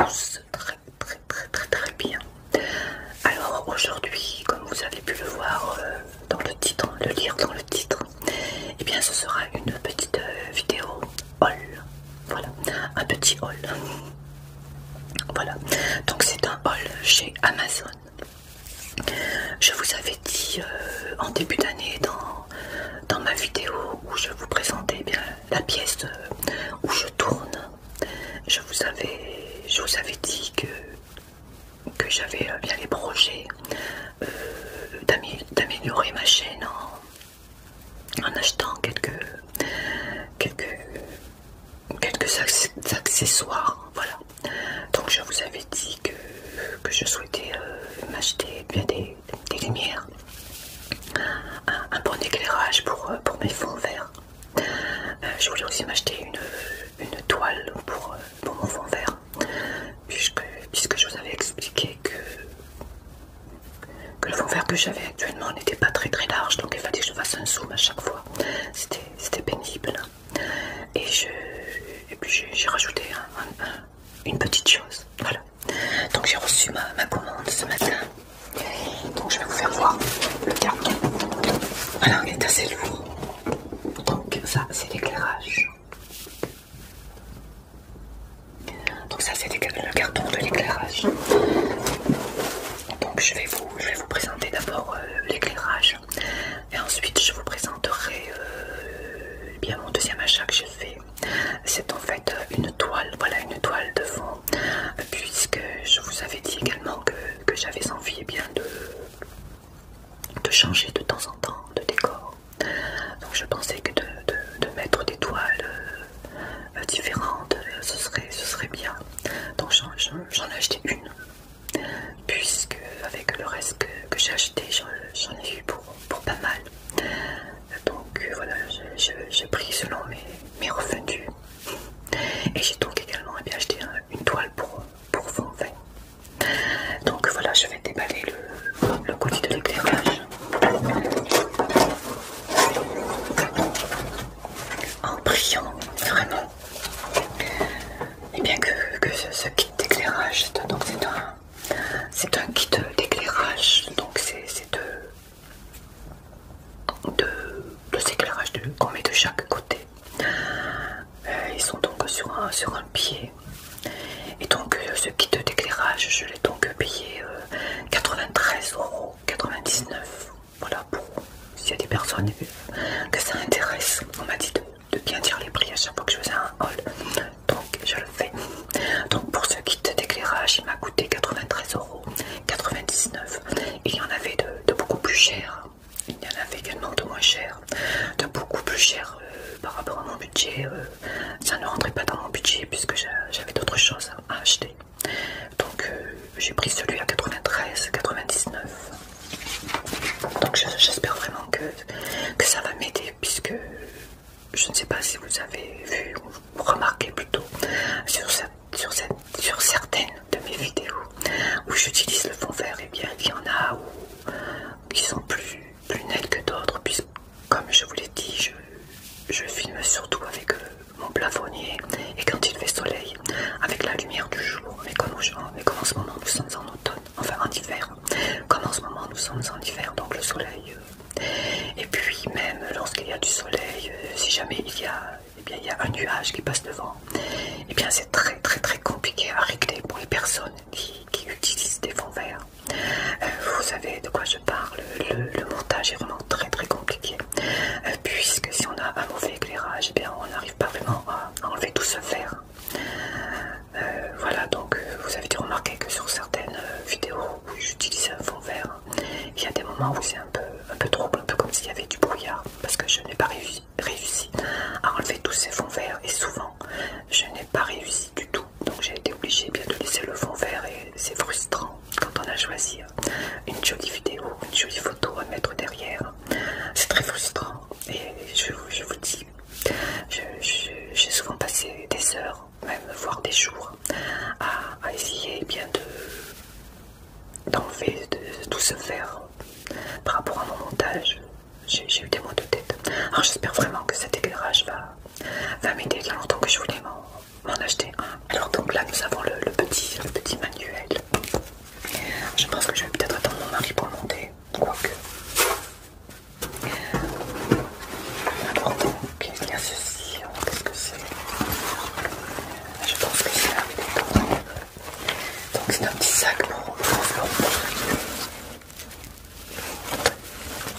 tous très bien. Alors aujourd'hui, comme vous avez pu le voir dans le titre, le lire dans le titre, eh bien ce sera une petite vidéo haul. Voilà, un petit haul. Voilà, donc c'est un haul chez Amazon. Je vous avais dit en début d'année dans ma vidéo où je vous présentais eh bien la pièce où je tourne. Je vous avais dit que j'avais bien les projets d'améliorer ma chaîne en achetant quelques accessoires. Voilà. Donc je vous avais dit que je souhaitais m'acheter bien des lumières, un bon éclairage pour mes fonds verts. Je voulais aussi m'acheter une toile pour mon fond vert, puisque je vous avais expliqué que le fond vert que j'avais actuellement n'était pas très large, donc il fallait que je fasse un zoom à chaque fois. C'était pénible. Et puis j'ai rajouté une petite chose. Voilà. Donc j'ai reçu ma commande ce matin. Donc je vais vous faire voir le carton. Voilà, il est assez lourd. Donc ça c'est l'éclairage. Donc ça c'est le carton de l'éclairage. Donc je vais vous présenter d'abord l'éclairage. Et ensuite je vous présenterai bien mon deuxième achat que j'ai fait. C'est en fait une toile, voilà, une toile de fond, puisque je vous avais dit également que j'avais envie eh bien de changer de temps en temps de décor. Donc je pensais que de mettre des toiles différentes, ce serait bien. Donc j'en ai acheté une, puisque avec le reste que j'ai acheté, j'en ai eu pour pas mal. Donc voilà, j'ai pris selon mes revenus. Et j'ai donc également eh bien, acheté une toile pour fond vert. Donc voilà, je vais déballer le colis de l'éclairage. En priant vraiment et bien que ce kit d'éclairage, donc c'est un kit d'éclairage, donc c'est deux éclairages qu'on met de chaque côté. Ils sont donc sur un pied. Et donc ce kit d'éclairage, je l'ai donc payé 93,99 €. Voilà, pour s'il y a des personnes que ça intéresse. On m'a dit de bien dire les prix à chaque fois que je faisais un haul. Donc je le fais. Donc pour ce kit d'éclairage, il m'a coûté 93,99 €. Il y en avait de beaucoup plus cher. Il y en avait également de moins cher. De beaucoup plus cher par rapport à mon budget. Ça ne rentrait pas dans mon budget puisque j'avais d'autres choses à acheter. Donc j'ai pris celui à 93,99 €. Donc j'espère vraiment que ça va m'aider, puisque je ne sais pas si vous avez vu ou remarqué plutôt sur certaines de mes vidéos où j'utilise le fond vert, et bien il y en a qui sont plus nets que d'autres, puisque comme je vous l'ai dit, je filme surtout avec mon plafonnier et quand il fait soleil avec la lumière du jour. Mais comme en ce moment nous sommes en automne, enfin en hiver, comme en ce moment nous sommes en hiver, donc le soleil et puis même lorsqu'il y a du soleil, si jamais il y a un nuage qui passe devant, et bien c'est très compliqué à régler pour les personnes qui utilisent des fonds verts. Vous savez de quoi je parle. Le montage est vraiment très compliqué, puisque si on a un mauvais éclairage, eh bien on n'arrive pas vraiment à enlever tout ce vert. Voilà, donc vous avez dû remarquer que sur certaines vidéos où j'utilise un fond vert, il y a des moments où c'est un peu trouble, un peu comme s'il y avait du brouillard, parce que je n'ai pas réussi à enlever tous ces fonds verts, et souvent je n'ai pas réussi du tout. Donc j'ai été obligée bien de laisser le fond vert, et c'est frustrant quand on a choisi une jolie vidéo, une jolie photo à mettre derrière. C'est très frustrant, et je vous dis, j'ai souvent passé des heures, même voire des jours, à essayer bien d'enlever tout ce vert par rapport à mon montage. J'ai eu des maux de tête. Alors j'espère vraiment que cet éclairage va m'aider. Il y a longtemps que je voulais m'en acheter un. Alors donc là nous avons le petit Ok, il y a ceci. Qu'est-ce que c'est? Je pense que c'est un vidéo. Donc c'est un petit sac pour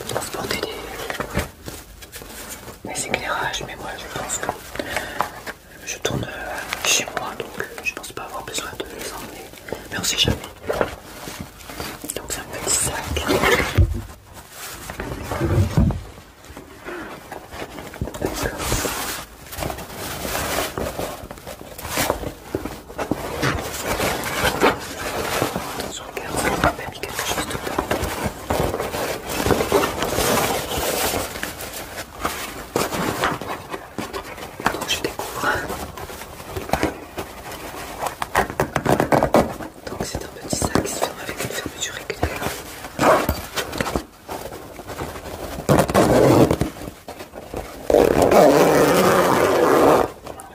transporter les éclairages, mais moi je pense que je tourne chez moi, donc je pense pas avoir besoin de les emmener, mais on sait jamais. Donc c'est un petit sac. D'accord. Je regarde si on m'a pas mis quelque chose dedans. Donc je découvre. Donc c'est un petit sac qui se ferme avec une fermeture éclair.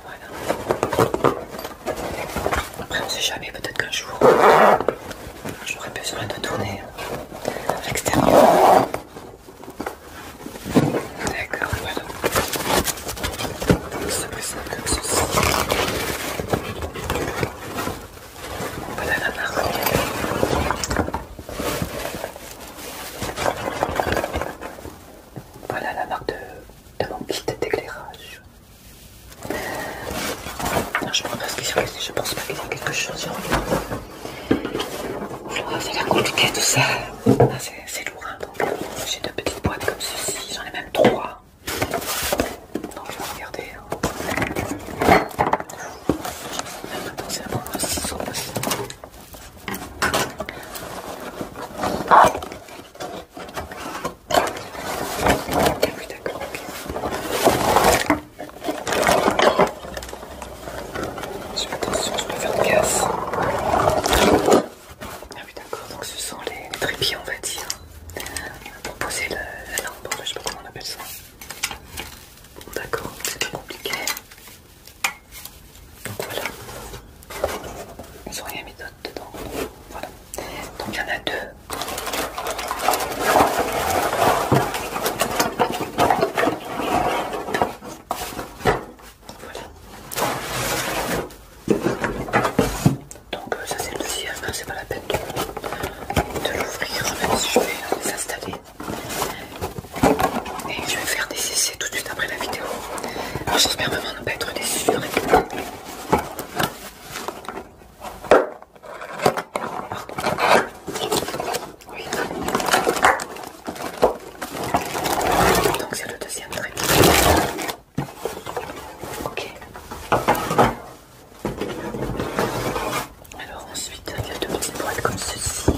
Voilà. Après on sait jamais, peut-être qu'un jour j'aurai besoin de tourner à l'extérieur. D'accord, voilà. Donc ça présente comme ceci. Voilà la marque. Voilà la marque de mon kit d'éclairage. Je pense pas qu'il y ait quelque chose. Je regarde. Oh, ça a l'air compliqué tout ça. Ah, c'est lourd, hein, donc j'ai deux petites boîtes comme ceci. J'en ai même trois. Donc je vais regarder. Attends, c'est vraiment un ciseau. Oui, d'accord, ok. Je fais attention, je peux faire de casse. Ah oui, d'accord, donc ce sont les trépieds, on va dire, pour poser la lampe, enfin, je sais pas comment on appelle ça. D'accord, c'est pas compliqué. Donc voilà. Ils ont rien mis d'autre dedans. Voilà. Donc il y en a deux. Voilà. Donc ça c'est le deuxième, hein, c'est pas la peine de l'ouvrir, même si je vais les installer. Et je vais faire des essais tout de suite après la vidéo. J'espère vraiment ne pas être déçu. Oui. Donc c'est le deuxième trépied. Ok. Alors ensuite il y a deux petites boîtes comme ceci.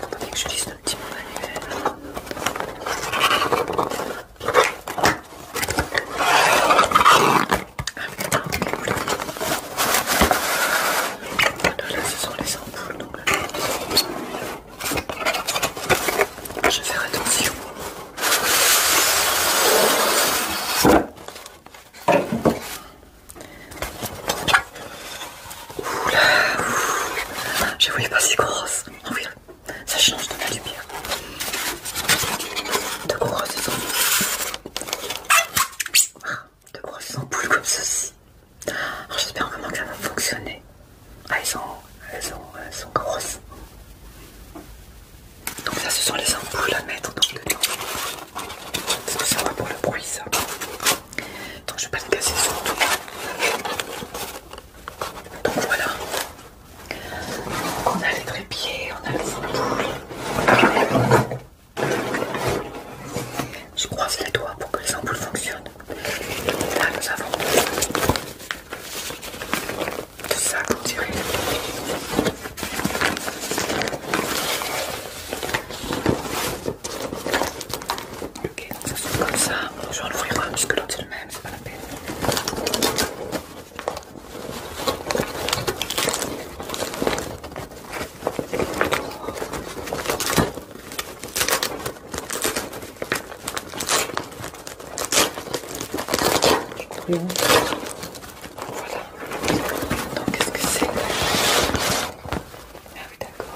Attendez que je lise le petit mot manuel. Là, ce sont les ampoules, donc je vais faire attention. Oula, je voyais pas si grosse. En vrai, ça change de la lumière. De grosses ampoules. De grosses ampoules comme ceci. Alors j'espère vraiment que ça va fonctionner. Ah, elles sont grosses. Donc ça, ce sont les ampoules à mettre donc, dedans. Est-ce que ça va pour le bruit, ça? Donc je vais pas le casser surtout. Donc voilà. On a les trépieds, on a les ampoules. Je croise les doigts pour que les ampoules fonctionnent. Là, nous avons de ça, on dirait. Ok, donc ça sonne comme ça. Bon, je vais en ouvrir un puisque l'autre c'est le même, c'est pas la peine. Voilà. Donc qu'est-ce que c'est? Ah oui, d'accord.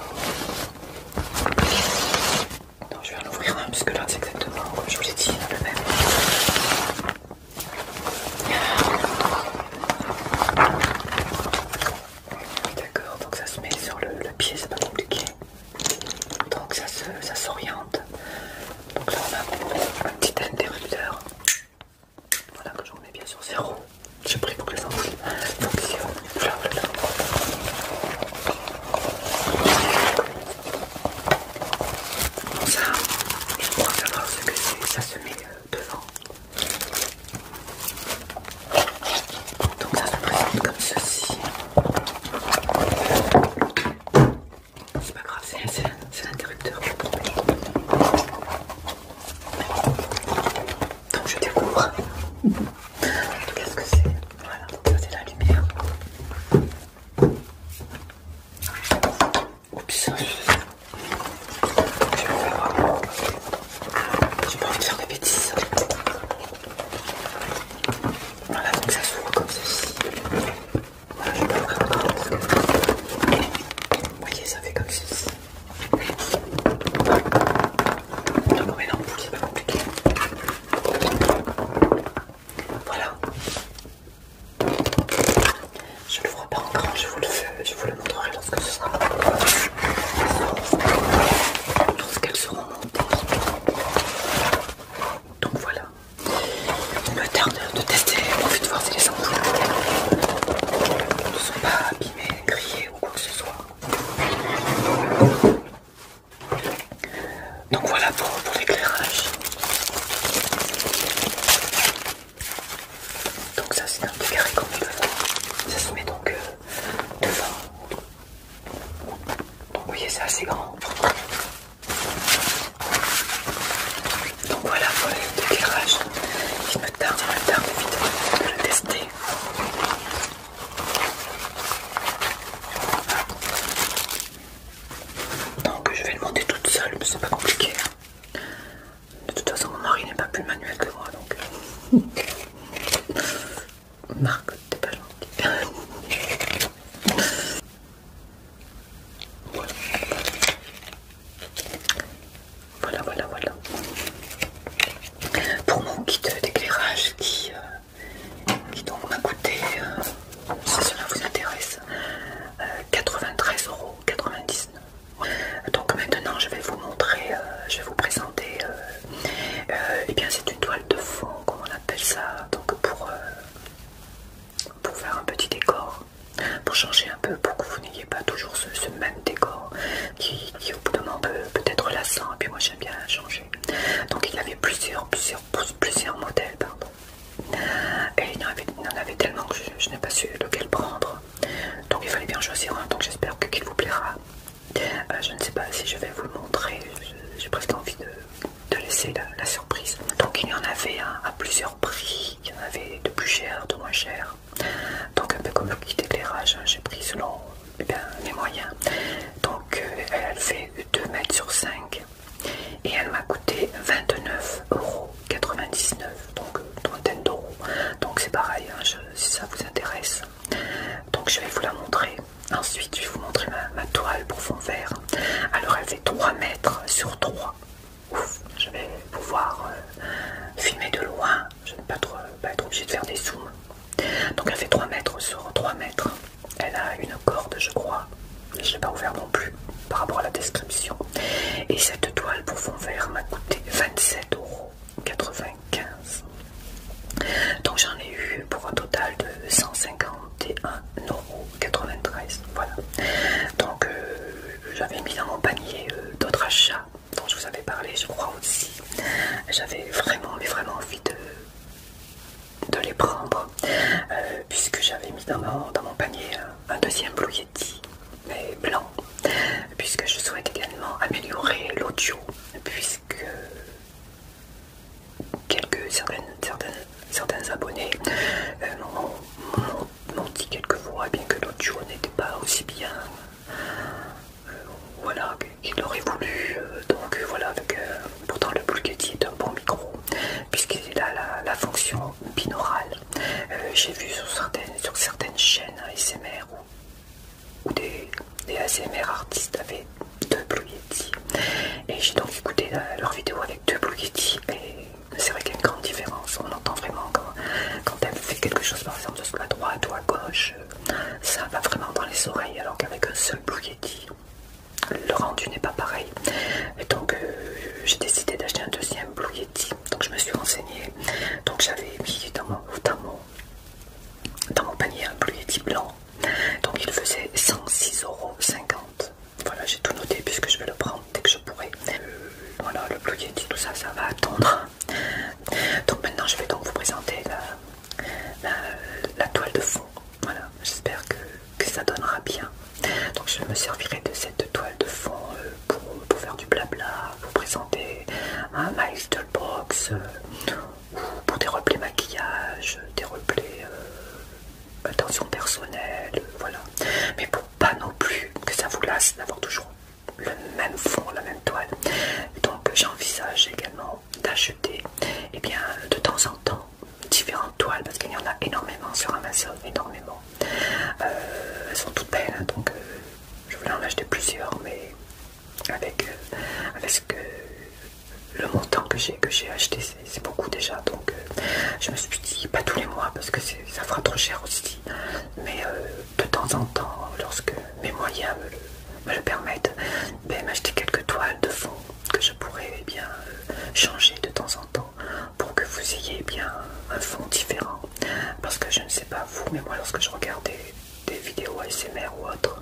Donc je vais en ouvrir un puisque l'autre c'est exactement comme je vous l'ai dit, le même. s'ouvre. Qu'est-ce que c'est? Voilà, donc ça c'est la lumière. Oups. J'ai pas envie de faire des bêtises. Voilà, donc ça s'ouvre comme ceci. Voilà, je vais pas ouvrir encore parce que... Vous voyez, ça fait comme ceci. D'accord, mais non, c'est pas compliqué. Voilà. Je ne l'ouvre pas en grand, je vous le montrerai lorsque ce sera. Lorsqu'elles seront montées. Donc voilà. Il me tarde de tester, j'ai envie de voir si les ampoules ne sont pas abîmées, grillées ou quoi que ce soit. Donc voilà pour l'éclairage. Donc ça c'est un petit carré comme devant. Ça se met donc devant. Donc vous voyez c'est assez grand. Donc voilà pour l'éclairage. Il me tarde vite de le tester. Donc je vais le monter toute seule, mais c'est pas compliqué. De toute façon mon mari n'est pas plus manuel que moi donc. Marc, t'es pas gentil. Voilà. Pour mon kit d'éclairage qui donc m'a coûté, si cela vous intéresse, 93,99 €. Donc maintenant je vais vous montrer, je vais vous présenter, eh bien c'est une toile de fond, comme on appelle ça, donc pour faire un petit décor, pour changer un peu, pour que vous n'ayez pas toujours ce même décor qui au bout d'un moment peut être lassant, et puis moi j'aime bien changer. Donc il y avait plusieurs modèles, pardon. Et il y en avait tellement que je n'ai pas su lequel prendre. Donc il fallait bien choisir un, donc j'espère qu'il vous plaira. Je ne sais pas si je vais vous le montrer, j'ai presque envie de laisser la surprise. Donc il y en avait à plusieurs prix, il y en avait de plus cher, de moins cher. Donc un peu comme le kit d'éclairage, j'ai pris selon mes moyens. Donc elle fait 2 mètres sur 5 et elle m'a coûté 29,99 €, donc une trentaine d'euros. Donc c'est pareil, hein, si ça vous intéresse. Donc je vais vous la montrer. Ensuite je vais vous montrer ma toile pour fond vert. Alors elle fait 3 mètres sur 3. Ouf, je vais pouvoir filmer de loin. Je ne vais pas être obligée de faire des zooms. Donc elle fait 3 mètres sur 3 mètres. Elle a une corde je crois. Je ne l'ai pas ouvert non plus par rapport à la description. Et cette toile pour fond vert m'a coûté 27,95 €. Donc j'en ai eu pour un total de 151,93 €. Voilà. Donc j'avais mis dans mon panier d'autres achats dont je vous avais parlé, je crois aussi. J'avais vraiment envie de les prendre puisque j'avais mis dans mon panier un deuxième Blue Yeti mais blanc, puisque je souhaite également améliorer l'audio, puisque certains abonnés m'ont dit quelques fois bien que l'audio n'était pas aussi bien voilà qu'il aurait voulu. Donc voilà, pourtant le Blue Yeti est un bon micro puisqu'il a la fonction binaurale. J'ai vu sur certaines chaînes ASMR ou des ASMR artistes avaient 2 Blue Yeti, et j'ai donc écouté leur vidéo avec 2 Blue Yeti, et c'est vrai qu'il y a une grande différence. On entend vraiment quand elle fait quelque chose, par exemple à droite ou à gauche, ça va vraiment dans les oreilles, alors qu'avec un seul Blue Yeti le rendu n'est pas pareil. Et donc j'ai décidé d'acheter un deuxième Blue Yeti. Donc je me suis renseignée, donc j'avais mis dans mon panier un Blue Yeti blanc. Donc il faisait 106,50 €. Voilà, j'ai tout noté puisque je vais le prendre dès que je pourrai. Voilà, le Blue Yeti, tout ça, ça va attendre. Donc maintenant je vais donc vous présenter la toile de fond. Voilà, j'espère que ça donnera bien. Donc je me servirai de cette toile de fond replays maquillage, des replays attention personnelle, voilà. Mais pour pas non plus que ça vous lasse d'avoir toujours le même fond, la même toile. Donc j'envisage également d'acheter de temps en temps différentes toiles parce qu'il y en a énormément sur Amazon, énormément. Elles sont toutes belles, hein, donc je voulais en acheter plusieurs, mais avec ce que le montant que j'ai acheté, c'est beaucoup déjà, donc je me suis dit pas tous les mois parce que ça fera trop cher aussi, mais de temps en temps, lorsque mes moyens me le permettent, m'acheter quelques toiles de fond que je pourrais changer de temps en temps pour que vous ayez un fond différent, parce que je ne sais pas vous, mais moi lorsque je regarde des vidéos ASMR ou autres,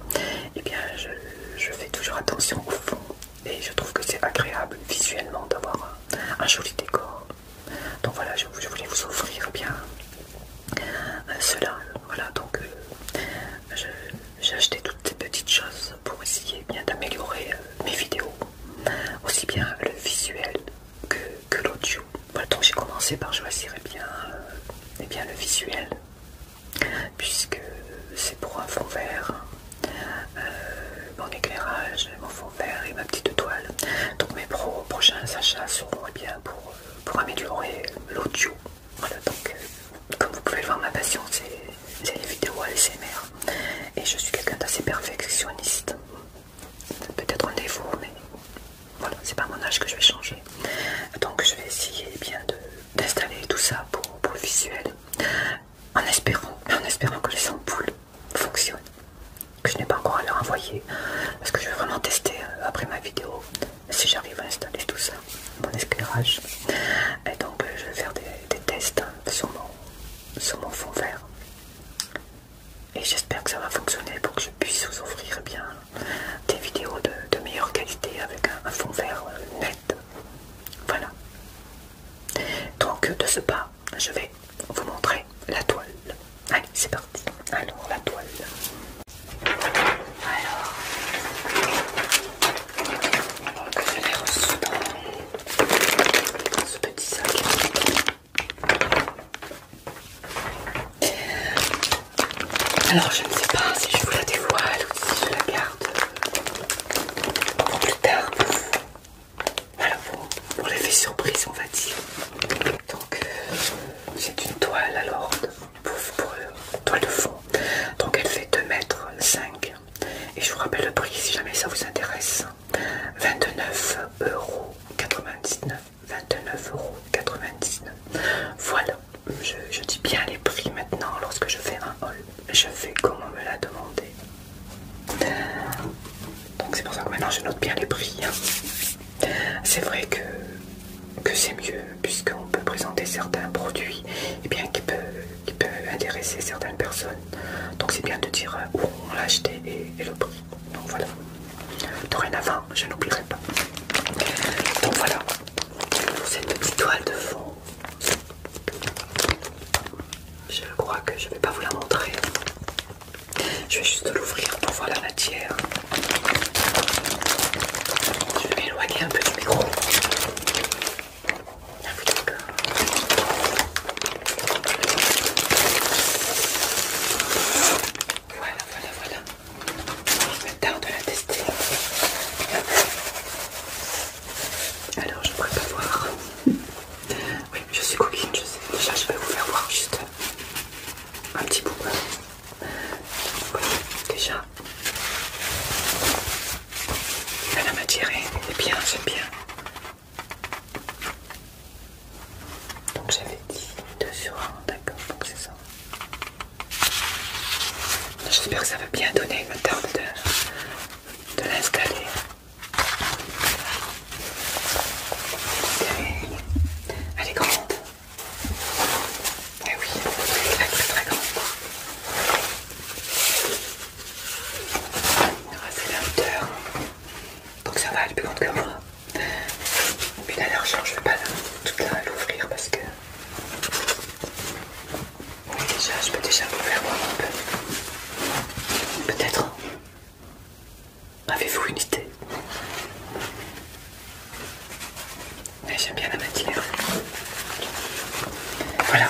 je fais toujours attention au fond. Et je trouve que c'est agréable visuellement d'avoir un joli décor. Donc voilà, je voulais vous offrir cela. Voilà, donc j'ai acheté toutes ces petites choses pour essayer d'améliorer mes vidéos, aussi bien le visuel que l'audio. Voilà, donc j'ai commencé par choisir le visuel, puisque c'est pour un fond vert. Mon éclairage, mon fond vert et ma petite toile. Donc mes prochains achats seront pour améliorer l'audio. Voilà, donc comme vous pouvez le voir, ma passion c'est les vidéos ASMR. Et je suis quelqu'un d'assez perfectionniste. C'est peut-être un défaut, mais voilà, c'est pas mon âge que je vais changer. Donc je vais essayer d'installer tout ça pour le visuel. En espérant que les ampoules fonctionnent. Que je n'ai pas encore à leur envoyer parce que je vais vraiment tester après ma vidéo si j'arrive à installer tout ça, mon éclairage. Et donc je vais faire des tests sur mon fond vert et j'espère que ça va fonctionner pour que je puisse vous offrir des vidéos de meilleure qualité avec un fond vert net. Voilà, donc de ce pas je vais vous montrer la toile. Allez, c'est parti. Alors la toile. Alors, je l'ai reçu dans ce petit sac. Alors, je ne sais pas si je vous la dévoile ou si je la garde pour plus tard pour vous. Voilà, pour l'effet surprise, on va dire. Donc, c'est une toile alors pour toile de fond. Donc, elle fait 2,5 m. Et je vous rappelle le prix si jamais ça vous intéresse. 29,99 €. 29,99 €. Voilà. Je dis bien les prix maintenant lorsque je fais un haul. Je fais comme on me l'a demandé. Donc c'est pour ça que maintenant je note bien les prix. C'est vrai que c'est mieux puisqu'on peut présenter certains produits qui peut intéresser certaines personnes. Donc c'est bien de dire où on l'a acheté et le prix. Donc voilà. Dorénavant, je n'oublierai pas. Donc voilà pour cette petite toile de fond. Je crois que je ne vais pas vous la montrer. Je vais juste l'ouvrir pour voir la matière. Je vais m'éloigner un peu du micro. Ah oui, d'accord. Voilà. Je me tarde de la tester. Alors, je pourrais pas voir. Oui, je suis coquine, je sais. Déjà, je vais vous faire voir juste un petit bout. Voilà, déjà. La matière est bien, j'aime bien. Donc j'avais dit 2 sur 1, d'accord, donc c'est ça. J'espère que ça va bien donner, il me tarde de l'installer. Elle est grande. Eh oui, elle est très grande. C'est la hauteur. Donc ça va, elle est plus grande que moi. Et puis la largeur, je ne vais pas toute l'ouvrir parce que je peux déjà vous faire voir un peu. Peut-être. Avez-vous une idée? J'aime bien la matière. Voilà,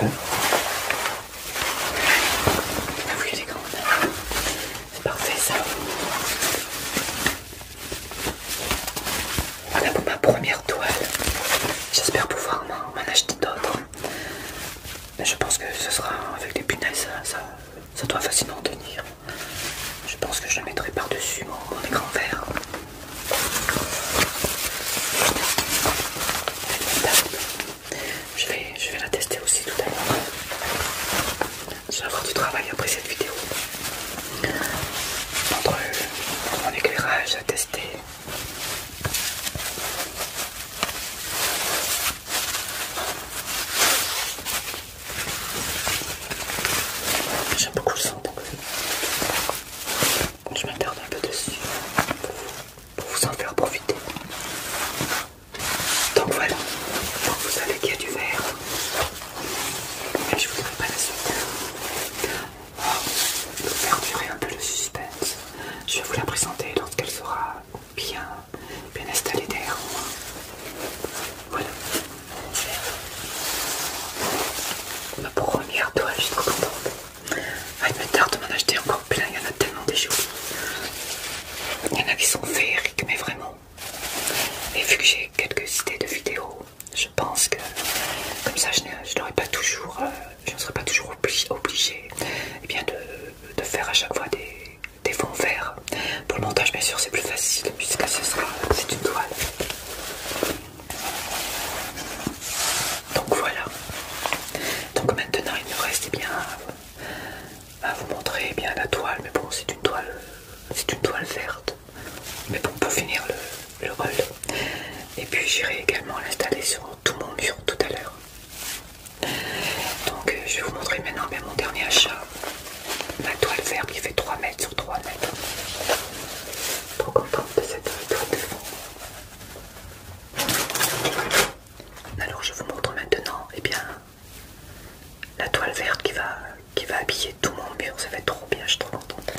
Ah oui, elle est grande. C'est parfait ça. Voilà pour ma première toile. J'espère pouvoir m'en acheter d'autres. Mais je pense que ce sera avec des punaises, ça doit facilement tenir. Je pense que je le mettrai par-dessus mon écran vert. Je vais la tester aussi tout à l'heure. Je vais avoir du travail après cette vidéo. Entre mon éclairage à tester. J'aime beaucoup le son, donc je m'attarde un peu dessus pour vous en faire profiter. Donc voilà, donc vous savez qu'il y a du verre, mais je vous dirai pas la suite. Pour faire durer un peu le suspense, je vais vous la présenter lorsqu'elle sera bien installée derrière moi. Voilà. Ma première toile, je suis trop contente. Ah, il me tarde de m'en acheter encore plein, il y en a tellement des jolis. Il y en a qui sont féeriques, mais vraiment. Et vu que j'ai quelques idées de vidéos, je pense que comme ça je n'aurai pas toujours, je ne serai pas toujours obligé eh bien de faire à chaque fois des fonds verts. Pour le montage, bien sûr, c'est plus facile puisque c'est une toile. Donc voilà. Donc maintenant, il me reste bien à vous montrer bien la toile, mais bon, c'est une toile verte. Mais bon, pour finir le rôle. Et puis j'irai également l'installer sur tout mon mur tout à l'heure. Donc je vais vous montrer maintenant bien mon dernier achat. Ma toile verte qui fait 3 mètres sur 3 mètres. Trop contente de cette toile de fond. Alors je vous montre maintenant bien la toile verte qui va habiller tout mon mur. Ça va être trop bien, je suis trop contente.